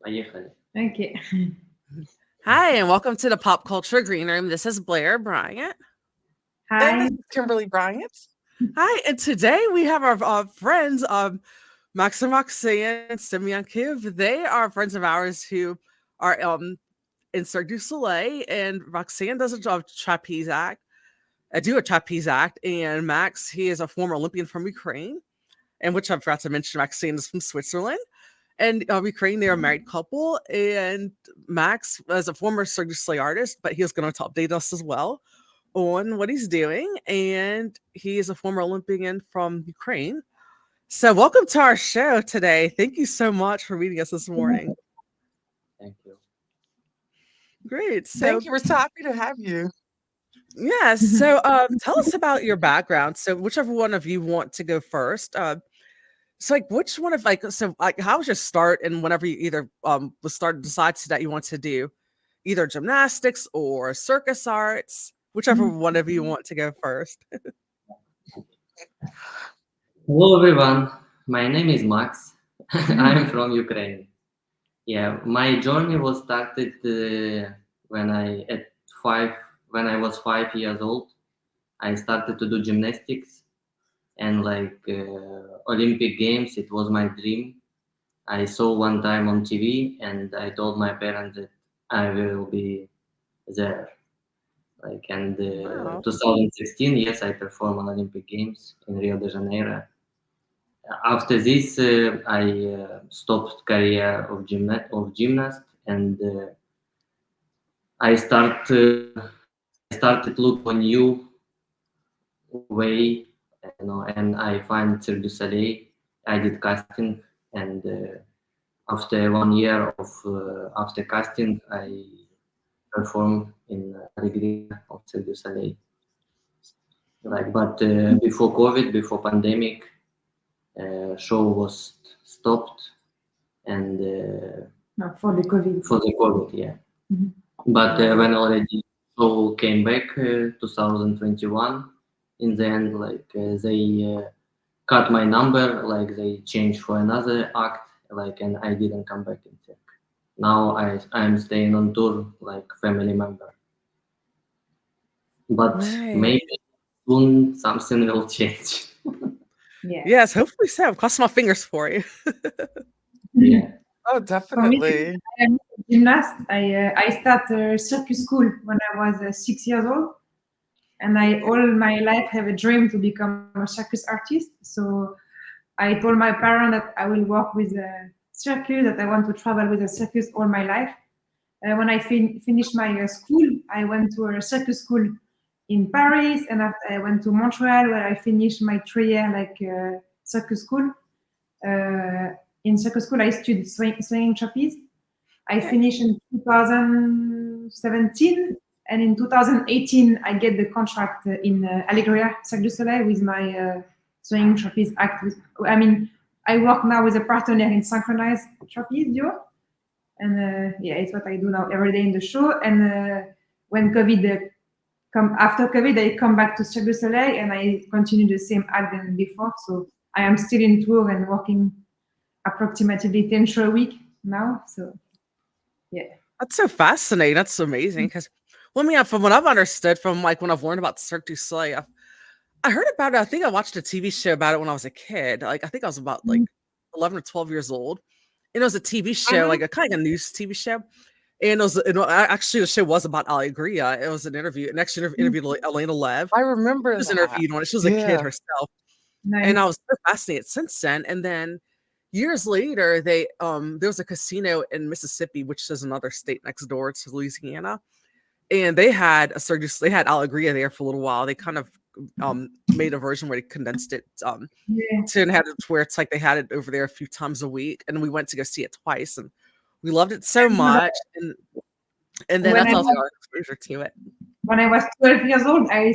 Поехали. Okay. Hi, and welcome to the Pop Culture Green Room. This is Blair Bryant. And Hi. this is Kimberly Bryant. Hi, and today we have our friends, Maksym and Roxane Semiankiv. They are friends of ours who are in Cirque du Soleil, and Roxane does a job trapeze act. I do a trapeze act, and Max, he is a former Olympian from Ukraine, and which I forgot to mention, Roxane is from Switzerland. And Ukraine, they're a married couple, and Max is a former Cirque du Soleil artist, but he was going to update us as well on what he's doing. And he is a former Olympian from Ukraine. So, welcome to our show today. Thank you so much for meeting us this morning. Thank you. Great. So, Thank you. We're so happy to have you. yeah. So, tell us about your background. So, whichever one of you want to go first. So, like, which one of how was your start? And whenever you either decides that you want to do either gymnastics or circus arts, whichever one of you want to go first. Hello everyone. My name is Max. I'm from Ukraine. Yeah, my journey was started when I was 5 years old. I started to do gymnastics and Olympic Games. It was my dream. I saw one time on TV and I told my parents that I will be there. Wow. 2016, yes, I performed on Olympic Games in Rio de Janeiro. After this, I stopped career of gymnast, and I started look for new way, and I find Cirque du Soleil. I did casting, and after 1 year of after casting, I performed in Alegria of Cirque du Soleil. But before COVID, before pandemic, show was stopped, and No, for the COVID. for the COVID, yeah. Mhm. But when already show came back 2021, in the end, they cut my number, like they changed for another act, and I didn't come back in Czech. Now I'm staying on tour like family member, but Nice. maybe soon something will change. Yeah. Yes, hopefully so. Cross my fingers for you. Yeah. Oh, For me, definitely. I'm a gymnast. I started circus school when I was 6 years old, and I all my life have a dream to become a circus artist. So I told my parents that I will work with a circus, that I want to travel with a circus all my life. When I finished my school, I went to a circus school in Paris, and after I went to Montreal, where I finished my 3 year circus school. In circus school, I studied swinging trapeze. I finished in 2017, and in 2018, I get the contract in Allegria, Cirque du Soleil, with my swinging trapeze act. I work now with a partner in synchronized trapeze duo, and yeah, it's what I do now every day in the show. And when COVID after COVID, I come back to Cirque du Soleil and I continue the same act than before. So I am still in tour and working approximately 10 shows a week now. So yeah. That's so fascinating. That's amazing. Because, well, I mean, from what I've understood, from like when I've learned about Cirque du Soleil, I heard about it. I think I watched a TV show about it when I was a kid. Like, I think I was about like 11 or 12 years old. And it was a TV show, Mhm. like a kind of news TV show. And actually, the show was about Allegria. It was an interview. An actually interviewed Elena Lev. I She remember was that. interviewed on it. She was a kid Yeah. herself. Nice. And I was so fascinated since then. And then years later, there was a casino in Mississippi, which is another state next door to Louisiana. And they had they had Allegria there for a little while. They kind of made a version where they condensed it Yeah. to and had it where it's like they had it over there a few times a week. And we went to go see it twice, and we loved it so much. And then When that's I also was our exposure to it. when I was 12 years old, I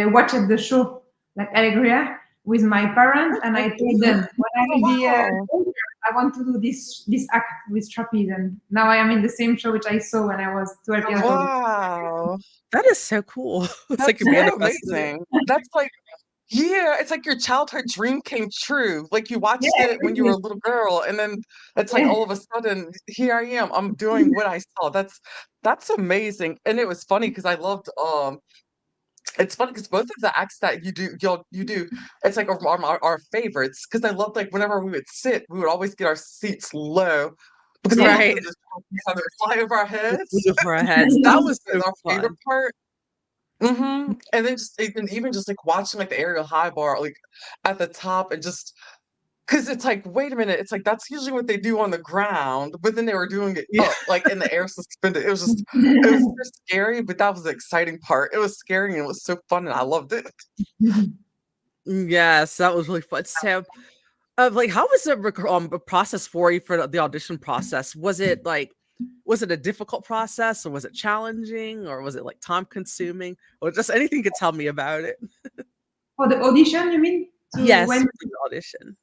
watched the show like Allegria with my parents, and I told them when I will be Wow. older, I want to do this act with trapeze. And now I am in the same show which I saw when I was 12 years old. Wow. That is so cool. It's That's like you're so manifesting it. amazing. That's like, Yeah, it's like your childhood dream came true. Like you watched Yeah, it when you were a little girl, and then it's like yeah, all of a sudden, here I am. I'm doing what I saw. That's amazing. And it was funny because I loved it's funny because both of the acts that you do, it's like our favorites. Because I loved like whenever we would sit, we would always get our seats low because we yeah. wanted Right. them to have it fly over our The heads. flew over our heads. That That was was so our favorite fun. part. And then just even just like watching like the aerial high bar like at the top and just because it's like, wait a minute, it's like that's usually what they do on the ground, but then they were doing it Yeah. up, like in the air suspended. It was so scary, but that was the exciting part. It was scary and it was so fun and I loved it. Yes, that was really fun. So, like, how was the process for you for the audition process? Was it a difficult process, or was it challenging, or was it like time consuming, or just anything you could tell me about it? For the audition, you mean? To Yes, when for the audition.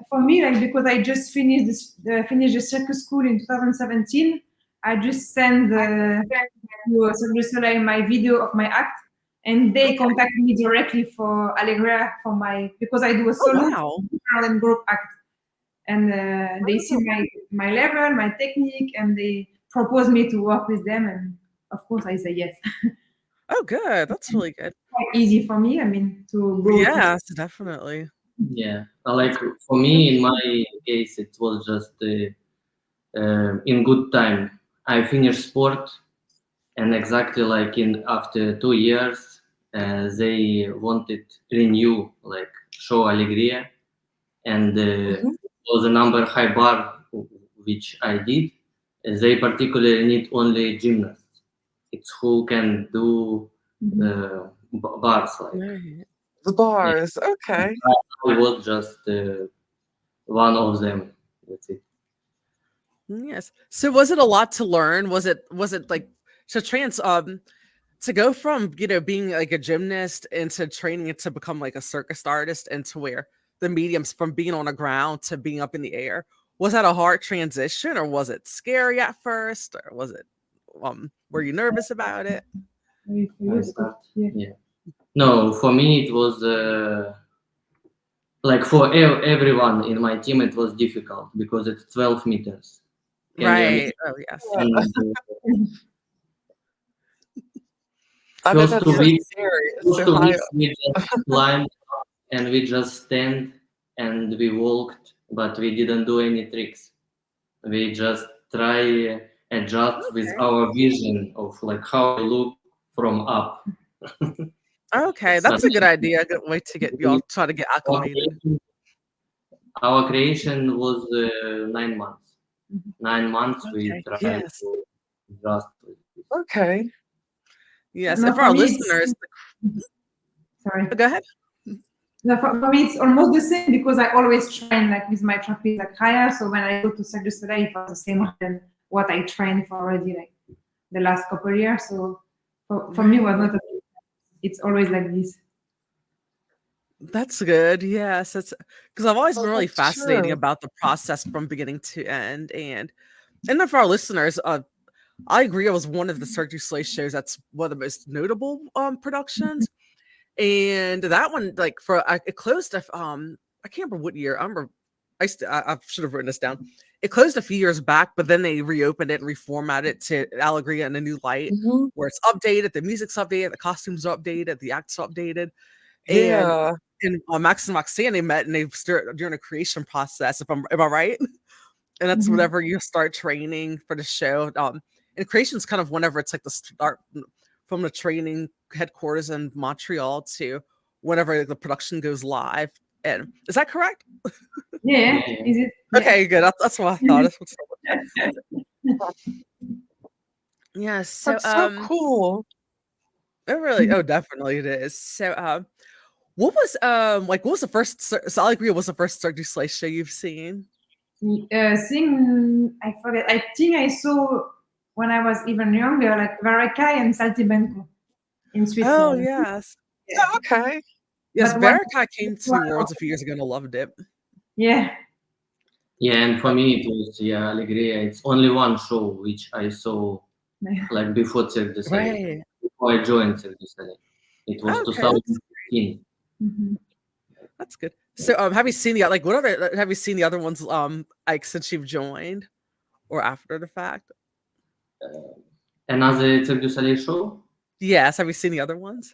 for me, like because I just finished finished the circus school in 2017, I just sent to Cirque du Soleil my video of my act, and they contacted me directly for Allegria for my because I do a Oh solo wow. and group act, and they see Oh, my level, my technique, and they propose me to work with them, and of course I say yes. Oh, good. That's really good. Quite easy for me. I mean to go to Yes, definitely. Yeah, like for me, in my case, it was just in good time. I finished sport, and exactly like in after 2 years, they wanted renew like show Alegria, and mhm. was a number high bar which I did. They particularly need only gymnasts. It's who can do bars like. Right. The Yeah, bars. Okay. I was just one of them. That's it. Yes. So was it a lot to learn? Was it like to to go from, being like a gymnast into training it to become like a circus artist into where the mediums from being on the ground to being up in the air? Was that a hard transition, or was it scary at first, or was it were you nervous about it? for I you because start. Yeah. No, for me it was like for everyone in my team it was difficult because it's 12 meters. Can you imagine? Right. Oh yes. Yeah. And I bet first that's two so weeks, scary. It's first so two high weeks we just climbed and we just stand and we walked, but we didn't do any tricks. We just try adjust with Okay. our vision of like how we look from up. Okay, But that's a good idea. A good way to get y'all try to get our acclimated. creation, our creation was 9 months. 9 months we Okay. tried Yes. to adjust with this. Okay. Yes. no, And for for our me it's listeners, sorry. go ahead. No, for me, it's almost the same because I always train like with my trapeze like higher. So when I go to Cirque du Soleil, it was the same than what I trained for already like the last couple of years. So for me, it was Right. not. It's always like this. That's good. Yes, that's because I've always Oh, been really that's fascinating true. about the process from beginning to end. And then for our listeners, I agree. It was one of the Cirque du Soleil shows that's one of the most notable productions. And that one, like it closed. I can't remember what year. I remember. I should have written this down. It closed a few years back, but then they reopened it and reformatted it to Allegria in a new light, Mhm. where it's updated, the music's updated, the costumes are updated, the acts are updated, and Yeah. Max and Roxane, they met and they started during a creation process. If I'm am I right? And that's Mhm. whenever you start training for the show. And creation's kind of whenever it's like the start from the training headquarters in Montreal to whenever the production goes live. And is that correct? Yeah, Yeah, is it? Yeah. Okay, good. That's what I thought. That's what's yeah. So That's so cool. it really, oh, definitely it is. So what was the first so I agree, what was the first Cirque du Soleil show you've seen? Thing I forget. I think I saw when I was even younger, like Varekai and Saltibenco in Oh Switzerland. yes. Yeah. Oh, okay. Yes, But when Verikai came to Worlds a few years ago and I loved it. yeah, yeah, and for me it was yeah Alegria. It's only one show which I saw like before Cirque du Soleil, Right. before I joined Cirque du Soleil. It was Okay, that's 2015. Mhm. That's good. So, have you seen the like what other have you seen the other ones like since you've joined or after the fact? Another Cirque du Soleil show. Yes, have you seen the other ones?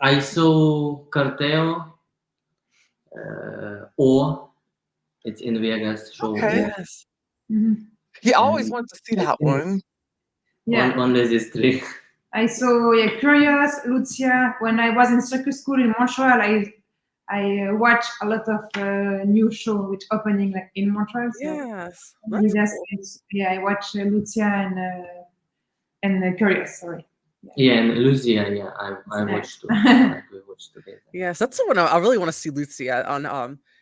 I saw Carteo, or it's in Vegas show. Okay. Yes. Mhm. Yeah, I always And wanted to see that one. Yeah. only these three. I saw Curious, Lucia. When I was in circus school in Montreal, I watched a lot of new show which opening like in Montreal. So Yes. we That's just cool. yeah, I watched Lucia and Curious. Sorry. Yeah, and Lucia. Yeah, I Nice. watched too. Like we watched together. Yes, that's the one I really want to see Lucia on.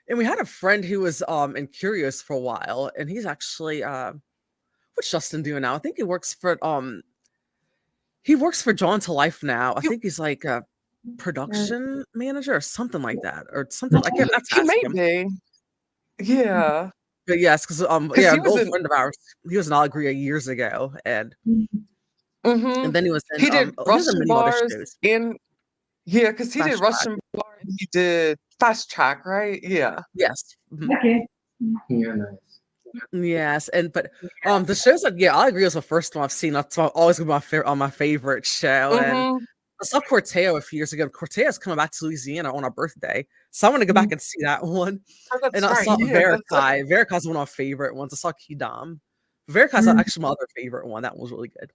And we had a friend who was in Curious for a while, and he's actually what's Justin doing now? I think he works for John to Life now. I You, think he's like a production manager or something like that, or something. I can't have to he ask may him. be. Yeah. But yes, because Because yeah, he an was old in friend of ours. He was in Allegria years ago, and hmm then he was in he did he was in Russian many other bars shows. in yeah, because he did Fast Track. Russian bar and he did Fast Track, right? Yeah. Yes. Mhm. Okay. Yeah, nice. Yes, and but the shows that yeah, I agree was the first one I've seen. That's always been my favorite show. And hmm I saw Corteo a few years ago. Corteo's coming back to Louisiana on our birthday, so I'm gonna go back and see that one. Oh, And that's I right. saw Yeah, that's Verikai. Verikai's one of my favorite ones. I saw Kidam. Verikai's Mm, actually my other favorite one. That was really good.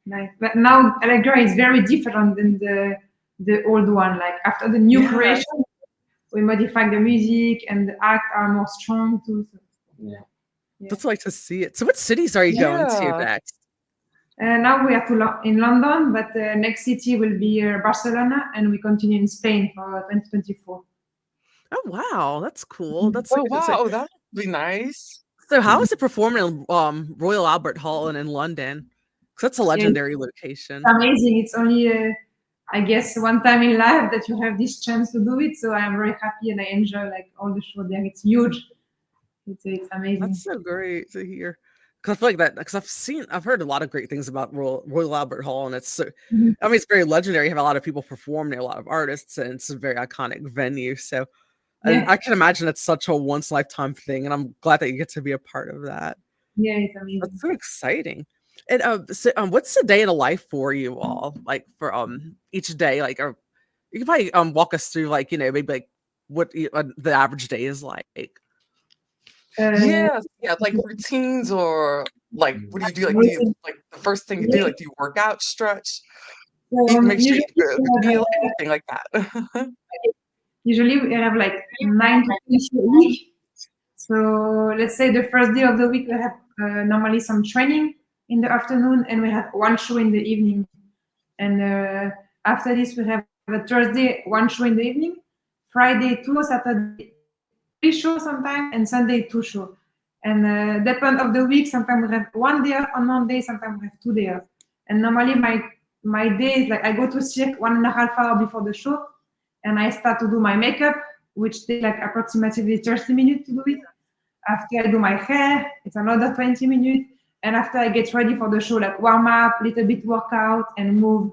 nice. But now Allegra is very different than the old one. Like after the new Yes. creation, we modified the music and the act are more strong too. So, Yeah. yeah. Just like to see it. So, what cities are you going to yeah. next? Now we are in London, but the next city will be Barcelona, and we continue in Spain for 2024. Oh wow, that's cool. That's Oh like, so, wow, that would be nice. so how is it performing in Royal Albert Hall and in London? Because that's a Yeah, it's legendary location. amazing. It's only, I guess, one time in life that you have this chance to do it. So I am very happy and I enjoy like all the show there. It's huge. It's amazing. That's so great to hear. Because I feel like that. Because I've heard a lot of great things about Royal Albert Hall, and it's so. Mhm. I mean, it's very legendary. You have a lot of people perform there, a lot of artists, and it's a very iconic venue. So, and Yeah, I can imagine it's such a once lifetime thing, and I'm glad that you get to be a part of that. yeah, it's amazing. That's so exciting. And so, what's the day in a life for you all? Like for each day, like or you can probably walk us through like maybe like what the average day is like. Yes, yeah, like routines or like what do you do? Like do you like the first thing you do, like do you work out, stretch, eat, make sure you Usually, eat a good meal, anything like that? usually we have like 9 to 10 shows a week. So let's say the first day of the week we have normally some training in the afternoon, and we have one show in the evening. And after this, we have a Thursday one show in the evening, Friday two, Saturday three shows sometimes, and Sunday two shows. And depend of the week, sometimes we have one day off on Monday, sometimes we have 2 days off. And normally my day is like I go to Cirque 1.5 hours before the show, and I start to do my makeup, which takes like approximately 30 minutes to do it. After I do my hair, it's another 20 minutes. And after I get ready for the show, like warm up, little bit workout, and move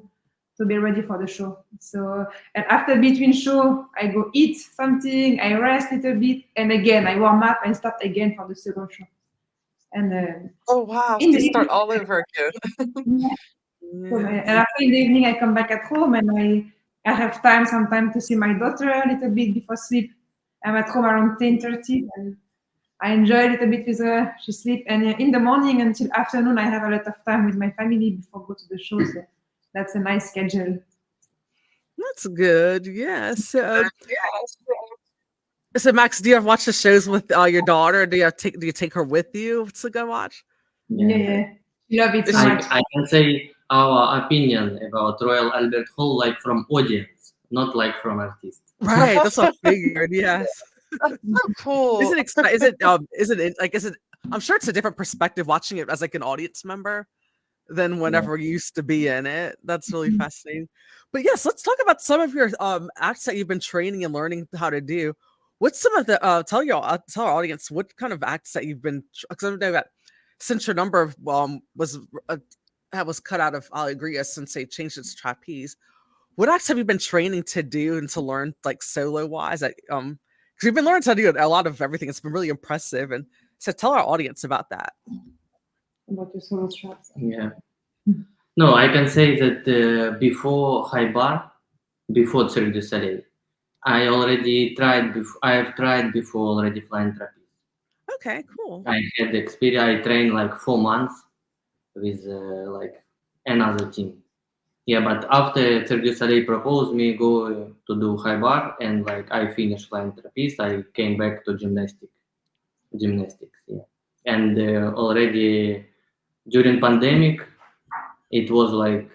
to be ready for the show. So, and after between show, I go eat something, I rest a little bit, and again, I warm up and start again for the second show. And Oh wow, so in you the start evening, all over again. and after in the evening, I come back at home and I have time sometimes to see my daughter a little bit before sleep. I'm at home around 10:30 and I enjoy a little bit with her. She sleep, and in the morning until afternoon, I have a lot of time with my family before go to the show. So that's a nice schedule. That's good. Yes. So Max, do you ever watch the shows with your daughter? Do you take her with you to go watch? Yeah. Love it so Is she- much. I can say our opinion about Royal Albert Hall, like from audience, not like from artists. Right. That's what I figured. Yes. That's so cool. Is it? I'm sure it's a different perspective watching it as like an audience member than whenever you used to be in it. That's really fascinating. But yes, let's talk about some of your acts that you've been training and learning how to do. What's some of the tell our audience what kind of acts that you've been because I know that since your number was that was cut out of Allegria since they changed its trapeze. what acts have you been training to do and to learn like solo wise? Because you've been learning to do a lot of everything. It's been really impressive. And so tell our audience about that. About your solo straps. Yeah. No, I can say that before high bar, before Cirque du Soleil, I already tried. I have tried before already flying trapeze. Okay, cool. I had experience. I trained like 4 months with like another team. Yeah, but after Cirque du Soleil proposed me go to do high bar and like I finished flying trapeze, I came back to gymnastics. Yeah, and already during pandemic, it was like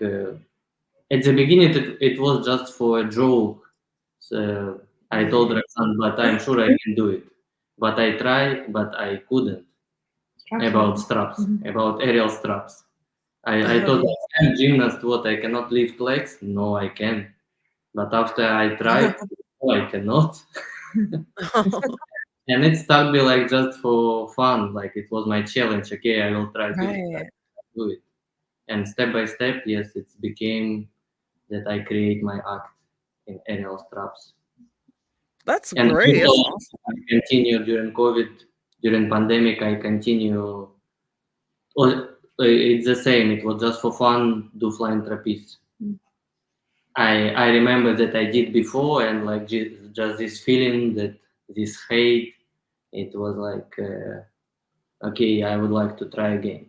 at the beginning it was just for a joke. So I told Roxanne, but I'm sure I can do it. But I tried, but I couldn't. About straps, about aerial straps. I thought I'm gymnast, what I cannot lift legs? No, I can. But after I tried, no, I cannot. And it started be like just for fun, like it was my challenge. Okay, I will try to Right. do it. And step by step, yes, it became that I create my act in aerial straps. That's And great. That's also, awesome. I continue during COVID, during pandemic, I continue. Well, it's the same. It was just for fun, do flying trapeze. I remember that I did before, and like just this feeling that this hate, it was like okay, I would like to try again.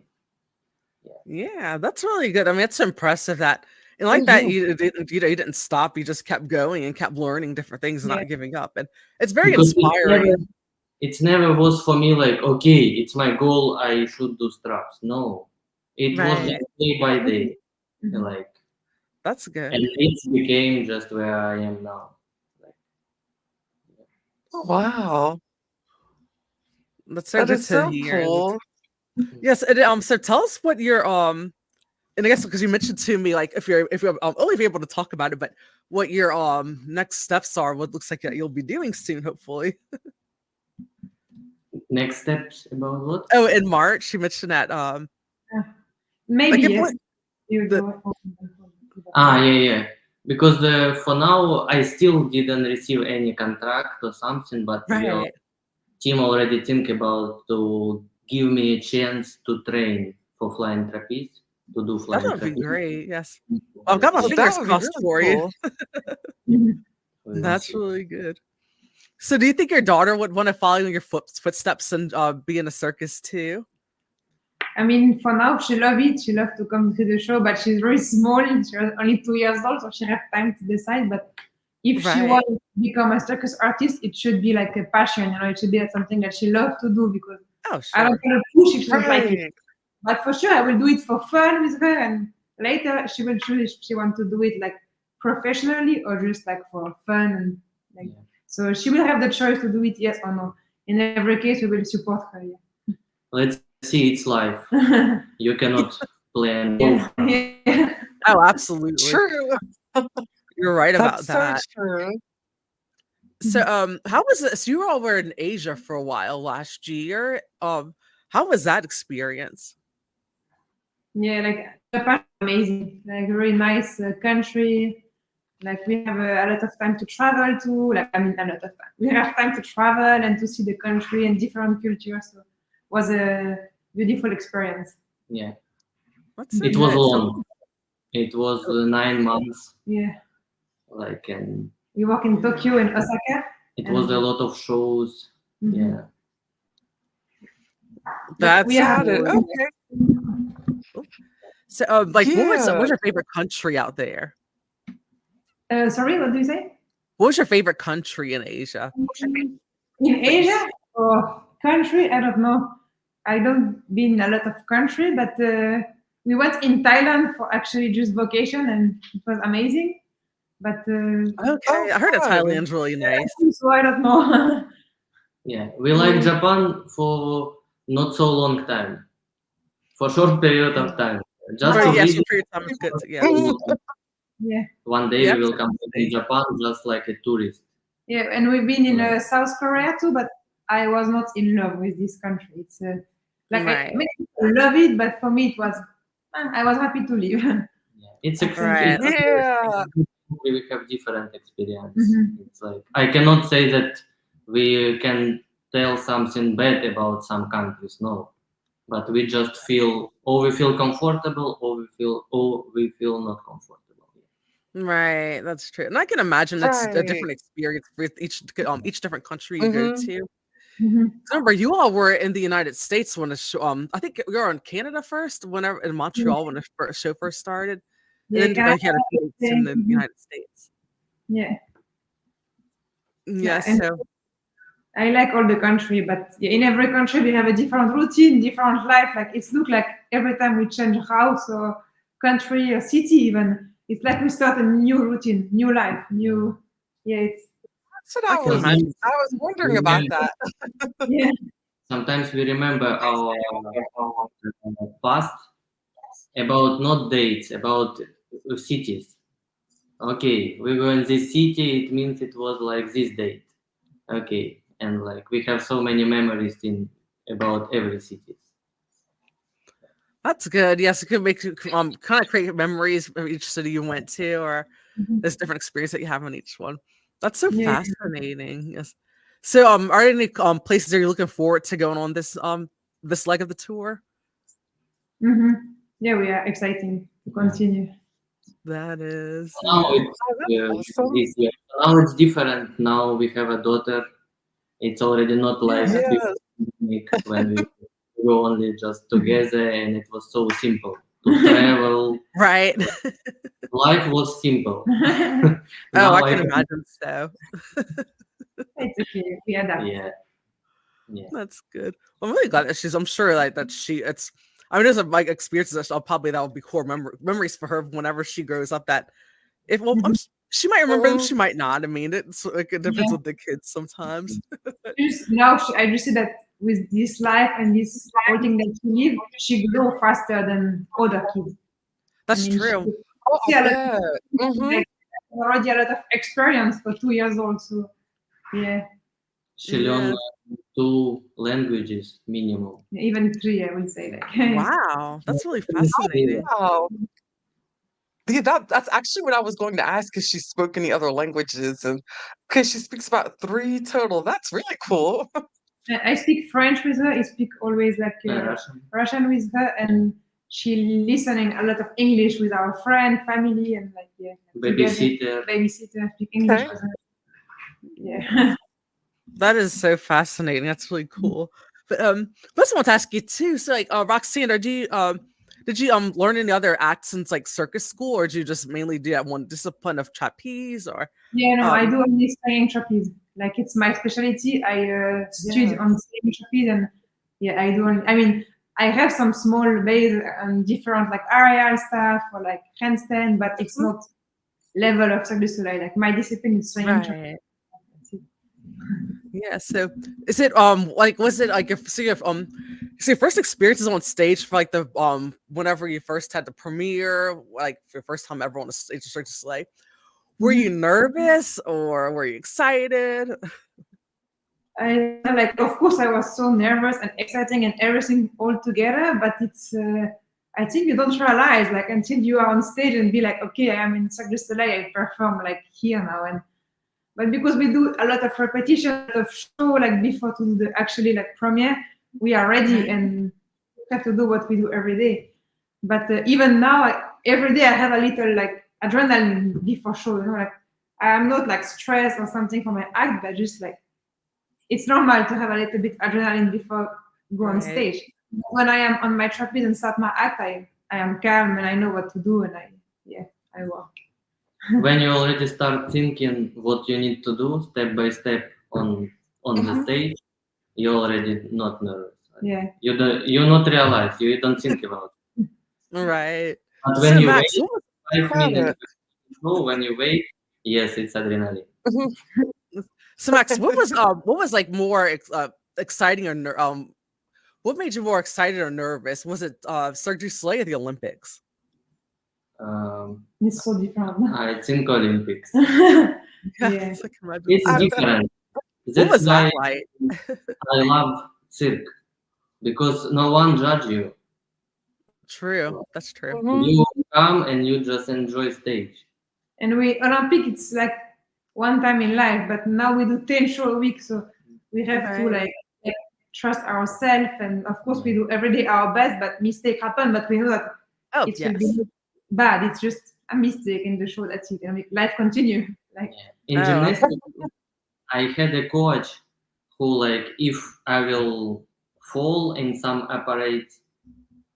Yeah, that's really good. I mean, it's impressive that, and like that, you didn't stop. You just kept going and kept learning different things and Yeah. not giving up. And it's very Because inspiring. it never was for me like okay, it's my goal. I should do straps. No, it was Right. just day by day, like, That's and good. it became just where I am now. Like, Oh, wow. That's so That good is to so hear. cool. Yes, and so tell us what your and I guess because you mentioned to me like if you're only be able to talk about it, but what your next steps are, what looks like that you'll be doing soon, hopefully. next steps about what? Oh, in March, you mentioned that Maybe like yes. You the go. Yeah. Because for now, I still didn't receive any contract or something, but your right. team already think about to give me a chance to train for flying trapeze, to do That flying would be trapeze. great. Yes. I've got my Oh, that fingers would be crossed really for you. cool. We'll That's see. really good. So, do you think your daughter would want to follow in your footsteps and be in a circus too? I mean, for now, she loves it. She loves to come to the show, but she's very small. She's only 2 years old, so she has time to decide. But if she Right. wants to become a circus artist, it should be like a passion. It should be like something that she loves to do because Oh, I don't sure. want to push if she doesn't like it. Right. But for sure, I will do it for fun with her, and later she will choose if she wants to do it like professionally or just like for fun. And like, Yeah. so she will have the choice to do it, yes or no. In every case, we will support her. Yeah. Let's see, it's life. You cannot plan Yeah. over. Yeah. Oh, absolutely. True. You're right about That's so that. true. So, how was it? So, you all were in Asia for a while last year. How was that experience? Yeah, like Japan, amazing. Like a very nice country. Like we have a lot of time to travel to. Like I mean, a lot of time. We have time to travel and to see the country and different cultures. So it was a beautiful experience. Yeah, What's so it was good? So, long. It was 9 months, Yeah, like, and we work in Tokyo and Osaka. it was a And lot of shows. Yeah, but we that's have. Got it. really Okay. so. Like, what Yeah. was your favorite country out there? Sorry, what do you say? What was your favorite country in Asia? In That you Asia or country? I don't know. I don't been a lot of country, but we went in Thailand for actually just vacation, and it was amazing. But Oh, Okay, I heard that fun. Thailand's really nice. so I don't know. yeah. We like Japan for not so long time, for short period of time, just For to Wow. yeah, visit. short period of time is good. Yeah. Yeah, One day Yeah, we will come to Japan just like a tourist. yeah, and we've been in Right. South Korea too, but I was not in love with this country. It's like Right. many people love it, but for me it was I was happy to leave. Yeah. It's Right. it's Yeah. we have different experience. Mhm. It's like I cannot say that we can tell something bad about some countries. No, but we just feel, or we feel comfortable, or we feel not comfortable. Right, that's true. And I can imagine it's a Right. different experience with each different country you go Mhm. to. Mhm. 'Cause remember, you all were in the United States when the show, I think you were in Canada first, whenever in Yeah, Montreal when the show first started, and yeah, then Canada, you had a few dates in the mhm. United States. Yeah, yeah, Yes, and so I like all the country, but yeah, in every country we have a different routine, different life. Like it's look like every time we change house or country or city, even it's like we start a new routine, new life, new. Yeah, it's That's what I can imagine. I was wondering about Sometimes that. yeah. sometimes we remember our past about not dates, about cities. Okay, we go in this city, it means it was like this date. Okay, and like we have so many memories in about every city. That's good. Yes, it could make you kind of create memories of each city you went to, or Mhm. there's different experience that you have in each one. That's so Yeah. fascinating. Yes. So, are there any places are you looking forward to going on this leg of the tour? Hmm. Yeah, we are exciting to continue. That is, Now yeah. it's Oh, that's awesome. this year. Now it's different. Now we have a daughter. It's already not like Yeah. before Yes. when we go only just together, and it was so simple to travel. Right. Life was simple. Oh, I Now I can can, imagine so. It's okay. We adapt. yeah, yeah. That's good. I'm really glad that I'm sure like that it's, I mean, there's like experiences that I'll probably that will be core memories for her whenever she grows up. That if well, Mhm. she might remember them, Mhm. she might not. I mean, it's like it depends Yeah. with the kids sometimes. Just now, I just see that with this life and this whole thing that she live, she grow faster than other kids. I That's mean, she true. Oh, I see a lot bet. Mhm. like already a lot of experience for 2 years old. So yeah, She learned Yeah. like 2 languages minimum. even three, I would say. Like Wow, that's really Yeah. fascinating. Wow. Yeah, that's actually what I was going to ask. If she spoke any other languages, and because she speaks about 3 total. That's really cool. I speak French with her. I speak always like Russian. Russian with her, and she listening a lot of English with our friend, family, and like yeah, together Babysitter. babysitter speak English Okay. with her. Yeah. That is so fascinating. That's really cool. But I also want to ask you too. So, like, Roxanne, did you learn any other acts since like circus school, or did you just mainly do that one discipline of trapeze, or Yeah, no, I um, do only staying trapeze. Like it's my specialty. I studied yeah, on staying trapeze, and yeah, I do. I mean, I have some small base and different like aerial stuff or like handstand, but it's Mhm. not level of Cirque du Soleil. Like my discipline is staying trapeze. right? That's it. Yeah. So, is it like was it like if your first experiences on stage for like the whenever you first had the premiere, like for the first time ever on a stage of Cirque du Soleil, were you Mhm. nervous or were you excited? I like, of course, I was so nervous and exciting and everything all together. But it's, I think you don't realize like until you are on stage and be like, okay, I am in Cirque du Soleil, I perform like here now, and but because we do a lot of repetition, a lot of show like before to do the actually like premiere, we are ready Right. and have to do what we do every day. But even now, every day I have a little like adrenaline before show. You know, like I'm not like stressed or something for my act, but just like it's normal to have a little bit adrenaline before go on Right. stage. When I am on my trapeze and start my act, I am calm and I know what to do and I work. When you already start thinking what you need to do step by step on the Mhm. stage, you're already not nervous. Yeah. You not realize, you don't think about it. Right. But when So you Max, wait what 5 minutes Got it. before, when you wait, yes, it's adrenaline. Mhm. so Max, what was like more exciting or what made you more excited or nervous? Was it Cirque du Soleil or the Olympics? Um, It's so different. I think Olympics. Yeah. Yes, I can imagine It's I so. bet. different. What That's was that why like? I love cirque because no one judge you. True. That's true. Mhm. You come and you just enjoy stage. And we Olympic, it's like one time in life, but now we do 10 shows a week, so we have to Right. like trust ourselves, and of course we do every day our best, but mistake happen, but we know that Oh, it will yes. be bad. It's just a mistake in the show. That's it. And life continue. Like In Oh, gymnastics, I had a coach who, like, if I will fall in some apparatus,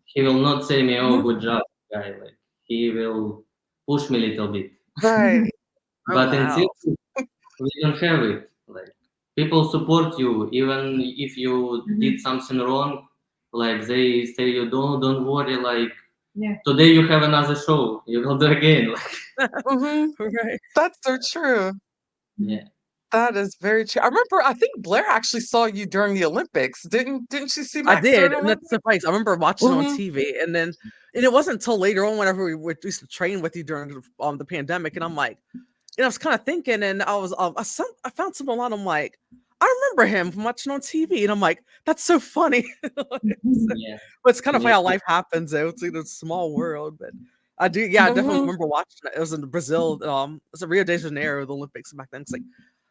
he will not say me, "Oh, Mhm. good job, guy." Like, he will push me a little bit. Right. oh, But in wow. circus, we don't have it. Like, people support you even if you did something wrong. Like, they say you don't worry. Like, yeah. today you have another show. You will do again. Like, Hmm. Right. That's so true. yeah. That is very true. I remember, I think Blair actually saw you during the Olympics. Didn't she see I Max during did, the and that's Olympics? the place. I remember watching it on Hmm. TV, and it wasn't until later on whenever used to train with you during the pandemic, and I'm like, I was kind of thinking, and I was I found something online. I'm like, I remember him from watching on TV, and I'm like, that's so funny. Yeah. But it's kind of Yeah. how life happens, though. It's like a small world, but I do, yeah, I definitely Hmm. remember watching it. It was in Brazil, it's a Rio de Janeiro, the Olympics back then. It's like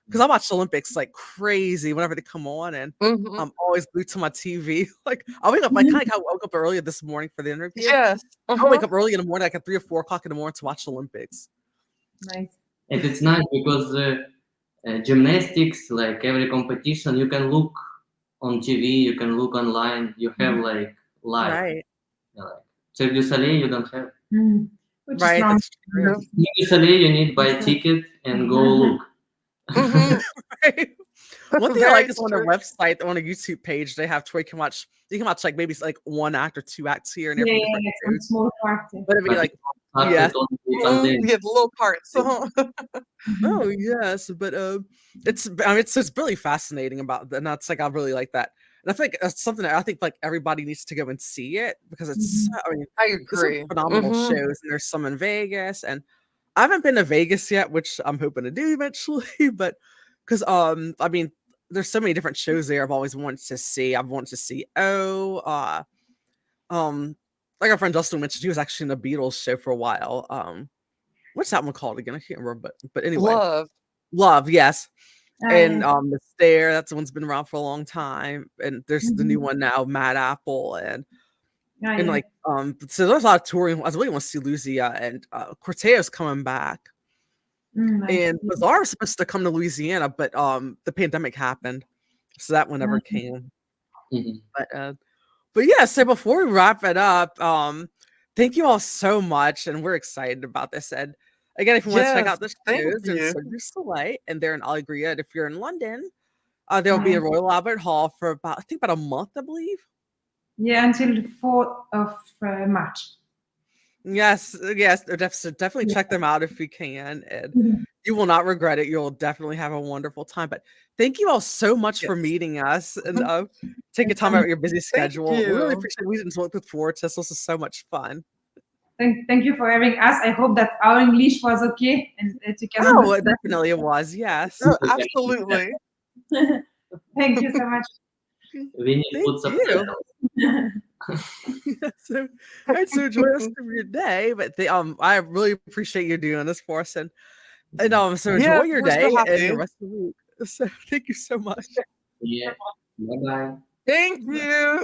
because I watch the Olympics like crazy whenever they come on, and Hmm. I'm always glued to my TV. Like I wake up, like kind of woke up earlier this morning for the interview. Yes. I wake up early in the morning, like at 3 or 4 o'clock in the morning to watch the Olympics. Nice. And it's nice because gymnastics, like every competition, you can look on TV, you can look online, you have like live. Right, Yeah, like Cirque du Soleil, you don't have. Which is right, normal. that's true. Cirque du Soleil, you need buy ticket and go look. Hmm. Right. One thing I Very like is on their true. website, on a YouTube page, they have to where you can watch like maybe like one act or two acts here and there Yeah, from yeah, different yeah, some shows. small part. But it'd be But like, it's yes, only You content. have little parts. oh yes, but it's really fascinating and that's like I really like that, and I think that's something that I think like everybody needs to go and see it because it's I mean I there's some agree. phenomenal Hmm. shows and there's some in Vegas and I haven't been to Vegas yet, which I'm hoping to do eventually, but because I mean there's so many different shows there I've always wanted to see. I've wanted to see um like our friend Justin mentioned, he was actually in a Beatles show for a while. What's that one called again? I can't remember, but anyway, Love. Love, yes. And Yeah. The Stair, that's the one's been around for a long time. And there's the new Mhm. one now, Mad Apple, and Yeah. like so there's a lot of touring. I really want to see Lucia and Corteo's coming back. Nice. And Bizarre was supposed to come to Louisiana, but the pandemic happened. So that one never came. Mhm. But yeah, so before we wrap it up, thank you all so much, and we're excited about this. And again, if you want to check Yes. out the Thank shows, they're in you. Cirque du Soleil, and they're in Allegria. And if you're in London, they'll be Yeah. in Royal Albert Hall for about a month, I believe. Yeah, until the 4th of March. Yes, yes, definitely check them out if you can, and Mhm. you will not regret it. You'll definitely have a wonderful time. But thank you all so much for Yes. meeting us and taking time out of your busy Thank schedule. We really you. appreciate it. We didn't look forward to this. This is so much fun. Thank you for having us. I hope that our English was okay and that you can Oh, understand. definitely it was. Yes. Oh, absolutely. Thank you so much. We need Thank put you. subtitles. So, all right, so enjoy the rest of your day. But I really appreciate you doing this for us, and so enjoy Yes, your we're so day and the happy. rest of the week. So, thank you so much. Yeah. Bye bye. Thank you.